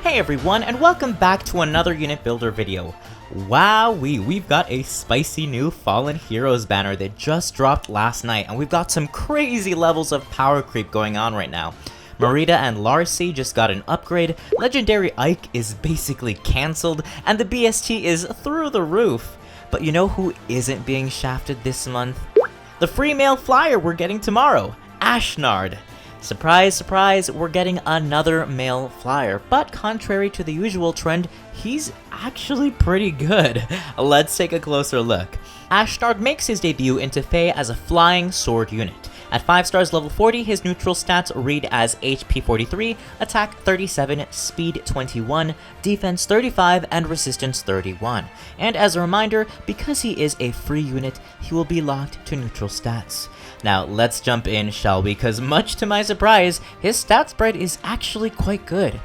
Hey everyone, and welcome back to another unit builder video. We've got a spicy new Fallen Heroes banner that just dropped last night, and we've got some crazy levels of power creep going on right now. Marita and Larcy just got an upgrade, Legendary Ike is basically cancelled, and the BST is through the roof. But you know who isn't being shafted this month? The free male flyer we're getting tomorrow, Ashnard. Surprise, surprise, we're getting another male flyer, but contrary to the usual trend, he's actually pretty good. Let's take a closer look. Ashnard makes his debut into FEH as a flying sword unit. At 5 stars level 40, his neutral stats read as HP 43, attack 37, speed 21, defense 35, and resistance 31. And as a reminder, because he is a free unit, he will be locked to neutral stats. Now let's jump in, shall we, because much to my surprise, his stat spread is actually quite good.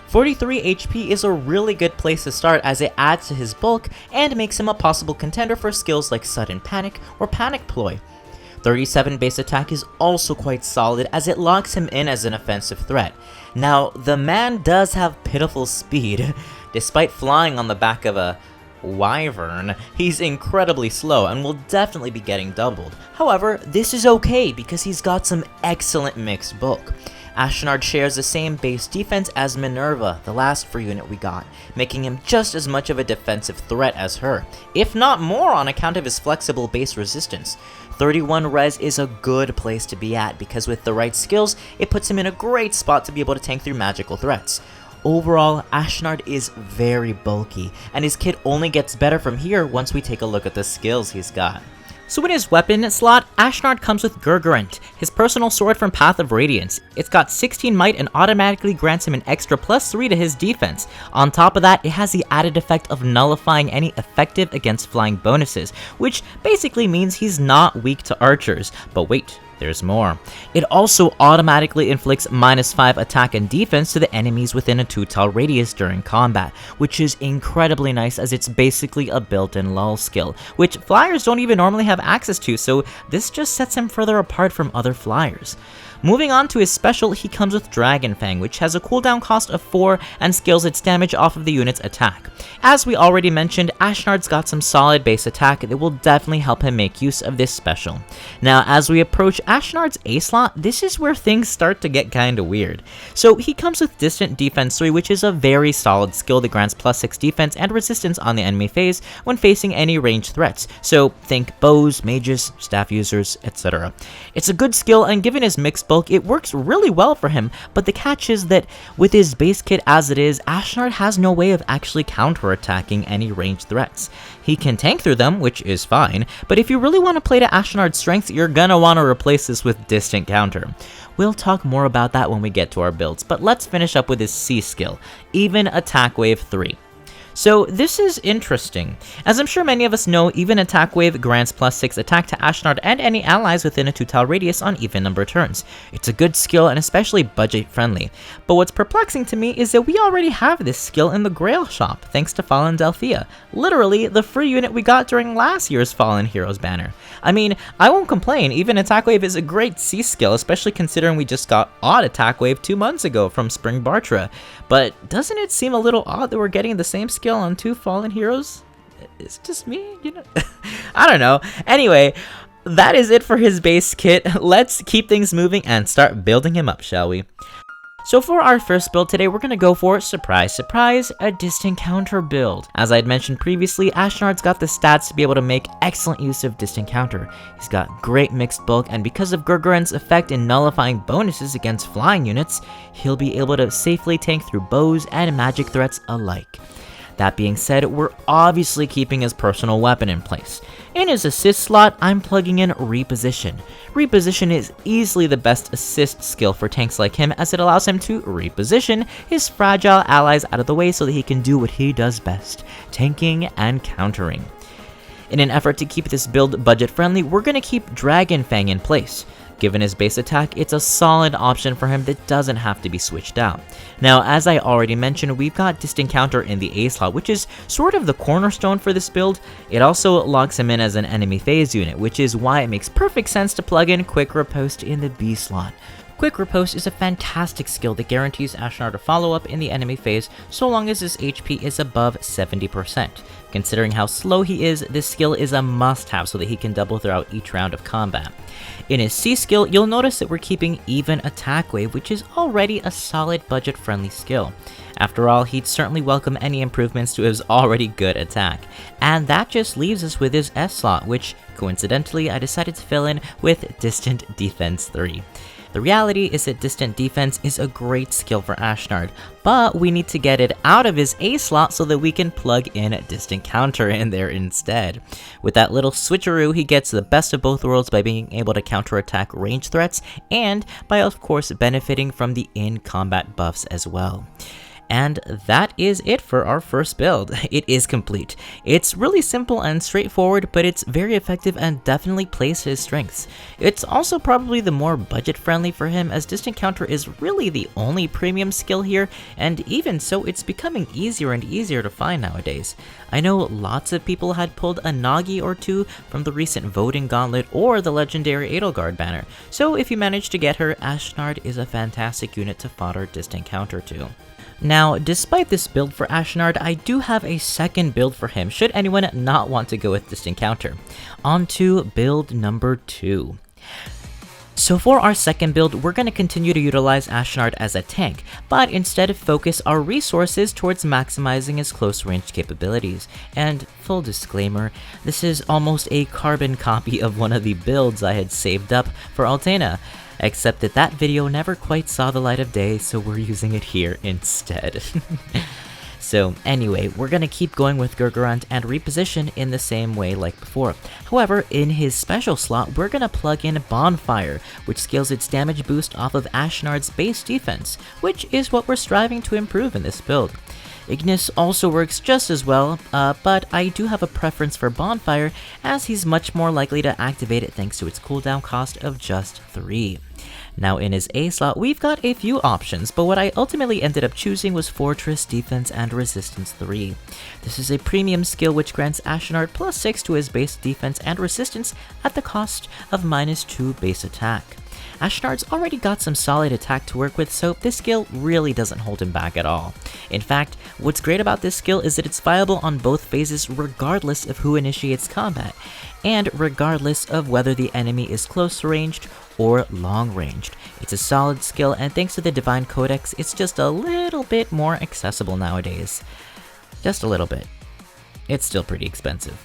43 HP is a really good place to start as it adds to his bulk and makes him a possible contender for skills like Sudden Panic or Panic Ploy. 37 base attack is also quite solid as it locks him in as an offensive threat. Now, the man does have pitiful speed. Despite flying on the back of a wyvern, he's incredibly slow and will definitely be getting doubled. However, this is okay because he's got some excellent mixed bulk. Ashnard shares the same base defense as Minerva, the last free unit we got, making him just as much of a defensive threat as her, if not more on account of his flexible base resistance. 31 res is a good place to be at because with the right skills, it puts him in a great spot to be able to tank through magical threats. Overall, Ashnard is very bulky, and his kit only gets better from here once we take a look at the skills he's got. So in his weapon slot, Ashnard comes with Gurgurant, his personal sword from Path of Radiance. It's got 16 might and automatically grants him an extra +3 to his defense. On top of that, it has the added effect of nullifying any effective against flying bonuses, which basically means he's not weak to archers. But wait, there's more. It also automatically inflicts -5 attack and defense to the enemies within a 2 tile radius during combat, which is incredibly nice as it's basically a built-in lull skill, which flyers don't even normally have access to, so this just sets him further apart from other flyers. Moving on to his special, he comes with Dragon Fang, which has a cooldown cost of 4 and scales its damage off of the unit's attack. As we already mentioned, Ashnard's got some solid base attack that will definitely help him make use of this special. Now, as we approach Ashnard's A slot, this is where things start to get kinda weird. So he comes with Distant Defense 3, which is a very solid skill that grants +6 defense and resistance on the enemy phase when facing any ranged threats. So think bows, mages, staff users, etc. It's a good skill, and given his mixed bulk, it works really well for him, but the catch is that with his base kit as it is, Ashnard has no way of actually counterattacking any ranged threats. He can tank through them, which is fine, but if you really want to play to Ashnard's strengths, you're gonna want to replace this with Distant Counter. We'll talk more about that when we get to our builds, but let's finish up with his C skill, Even Attack Wave 3. So this is interesting. As I'm sure many of us know, Even Attack Wave grants +6 attack to Ashnard and any allies within a 2 tile radius on even number turns. It's a good skill and especially budget friendly. But what's perplexing to me is that we already have this skill in the Grail shop thanks to Fallen Delphia, literally the free unit we got during last year's Fallen Heroes banner. I mean, I won't complain, Even Attack Wave is a great C skill, especially considering we just got Odd Attack Wave 2 months ago from Spring Bartra. But doesn't it seem a little odd that we're getting the same skill on 2 Fallen Heroes? It's just me, you know? I don't know. Anyway, that is it for his base kit. Let's keep things moving and start building him up, shall we? So for our first build today, we're gonna go for, surprise, surprise, a Distant Counter build. As I had mentioned previously, Ashnard's got the stats to be able to make excellent use of Distant Counter. He's got great mixed bulk, and because of Gurgurant's effect in nullifying bonuses against flying units, he'll be able to safely tank through bows and magic threats alike. That being said, we're obviously keeping his personal weapon in place. In his assist slot, I'm plugging in Reposition. Reposition is easily the best assist skill for tanks like him as it allows him to reposition his fragile allies out of the way so that he can do what he does best, tanking and countering. In an effort to keep this build budget friendly, we're going to keep Dragon Fang in place. Given his base attack, it's a solid option for him that doesn't have to be switched out. Now, as I already mentioned, we've got Distant Counter in the A slot, which is sort of the cornerstone for this build. It also locks him in as an enemy phase unit, which is why it makes perfect sense to plug in Quick Riposte in the B slot. Quick Riposte is a fantastic skill that guarantees Ashnard a follow-up in the enemy phase so long as his HP is above 70%. Considering how slow he is, this skill is a must-have so that he can double throughout each round of combat. In his C skill, you'll notice that we're keeping even attack wave, which is already a solid budget-friendly skill. After all, he'd certainly welcome any improvements to his already good attack. And that just leaves us with his S slot, which, coincidentally, I decided to fill in with Distant Defense 3. The reality is that Distant Defense is a great skill for Ashnard, but we need to get it out of his A slot so that we can plug in Distant Counter in there instead. With that little switcheroo, he gets the best of both worlds by being able to counterattack range threats, and by of course benefiting from the in-combat buffs as well. And that is it for our first build. It is complete. It's really simple and straightforward, but it's very effective and definitely plays to his strengths. It's also probably the more budget-friendly for him, as Distant Counter is really the only premium skill here, and even so, it's becoming easier and easier to find nowadays. I know lots of people had pulled a Nagi or two from the recent Voting Gauntlet or the legendary Edelgard banner, so if you manage to get her, Ashnard is a fantastic unit to fodder Distant Counter to. Now, despite this build for Ashnard, I do have a second build for him should anyone not want to go with Distant Counter. On to build number 2. So for our second build, we're going to continue to utilize Ashnard as a tank, but instead focus our resources towards maximizing his close range capabilities. And full disclaimer, this is almost a carbon copy of one of the builds I had saved up for Altena. Except that that video never quite saw the light of day, so we're using it here instead. So anyway, we're gonna keep going with Gurgurant and reposition in the same way like before. However, in his special slot, we're gonna plug in Bonfire, which scales its damage boost off of Ashnard's base defense, which is what we're striving to improve in this build. Ignis also works just as well, but I do have a preference for Bonfire, as he's much more likely to activate it thanks to its cooldown cost of just 3. Now in his A slot, we've got a few options, but what I ultimately ended up choosing was Fortress, Defense, and Resistance 3. This is a premium skill which grants Ashnard +6 to his base defense and resistance at the cost of -2 base attack. Ashnard's already got some solid attack to work with, so this skill really doesn't hold him back at all. In fact, what's great about this skill is that it's viable on both phases regardless of who initiates combat, and regardless of whether the enemy is close ranged or long ranged. It's a solid skill, and thanks to the Divine Codex, it's just a little bit more accessible nowadays. Just a little bit. It's still pretty expensive.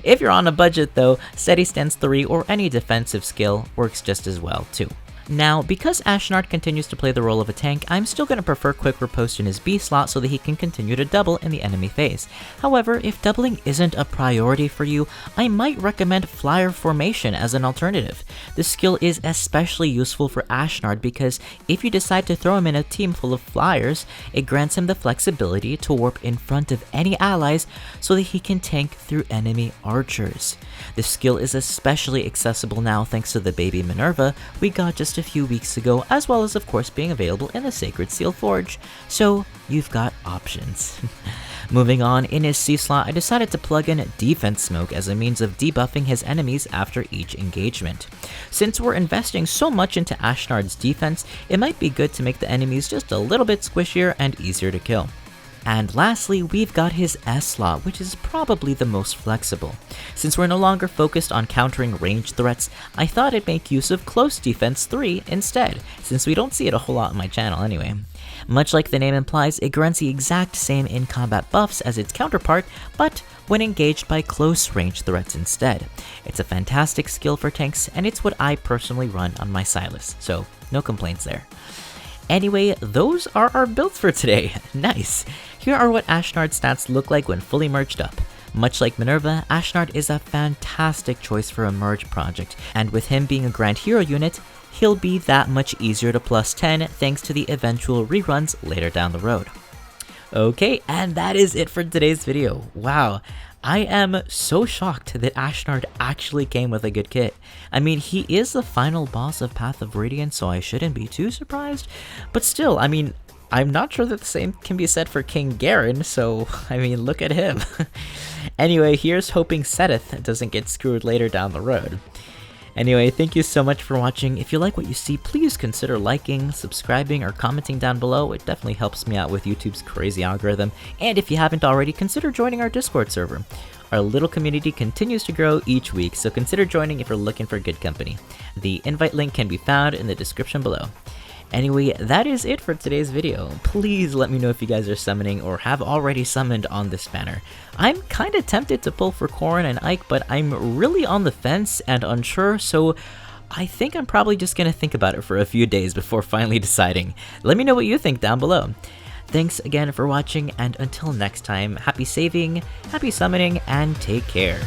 If you're on a budget though, Steady Stance 3 or any defensive skill works just as well too. Now, because Ashnard continues to play the role of a tank, I'm still going to prefer Quick Riposte in his B slot so that he can continue to double in the enemy phase. However, if doubling isn't a priority for you, I might recommend Flyer Formation as an alternative. This skill is especially useful for Ashnard because if you decide to throw him in a team full of flyers, it grants him the flexibility to warp in front of any allies so that he can tank through enemy archers. This skill is especially accessible now thanks to the baby Minerva we got just a few weeks ago, as well as of course being available in the Sacred Seal Forge, so you've got options. Moving on, in his C slot, I decided to plug in Defense Smoke as a means of debuffing his enemies after each engagement. Since we're investing so much into Ashnard's defense, it might be good to make the enemies just a little bit squishier and easier to kill. And lastly, we've got his S slot, which is probably the most flexible. Since we're no longer focused on countering ranged threats, I thought I'd make use of Close Defense 3 instead, since we don't see it a whole lot on my channel anyway. Much like the name implies, it grants the exact same in-combat buffs as its counterpart, but when engaged by close range threats instead. It's a fantastic skill for tanks, and it's what I personally run on my Silas, so no complaints there. Anyway, those are our builds for today. Nice! Here are what Ashnard's stats look like when fully merged up. Much like Minerva, Ashnard is a fantastic choice for a merge project, and with him being a Grand Hero unit, he'll be that much easier to +10 thanks to the eventual reruns later down the road. Okay, and that is it for today's video. Wow, I am so shocked that Ashnard actually came with a good kit. I mean, he is the final boss of Path of Radiance, so I shouldn't be too surprised, but still, I mean, I'm not sure that the same can be said for King Garen, so, I mean, look at him. Anyway, here's hoping Seteth doesn't get screwed later down the road. Anyway, thank you so much for watching. If you like what you see, please consider liking, subscribing, or commenting down below. It definitely helps me out with YouTube's crazy algorithm. And if you haven't already, consider joining our Discord server. Our little community continues to grow each week, so consider joining if you're looking for good company. The invite link can be found in the description below. Anyway, that is it for today's video. Please let me know if you guys are summoning or have already summoned on this banner. I'm kinda tempted to pull for Corrin and Ike, but I'm really on the fence and unsure, so I think I'm probably just gonna think about it for a few days before finally deciding. Let me know what you think down below. Thanks again for watching, and until next time, happy saving, happy summoning, and take care.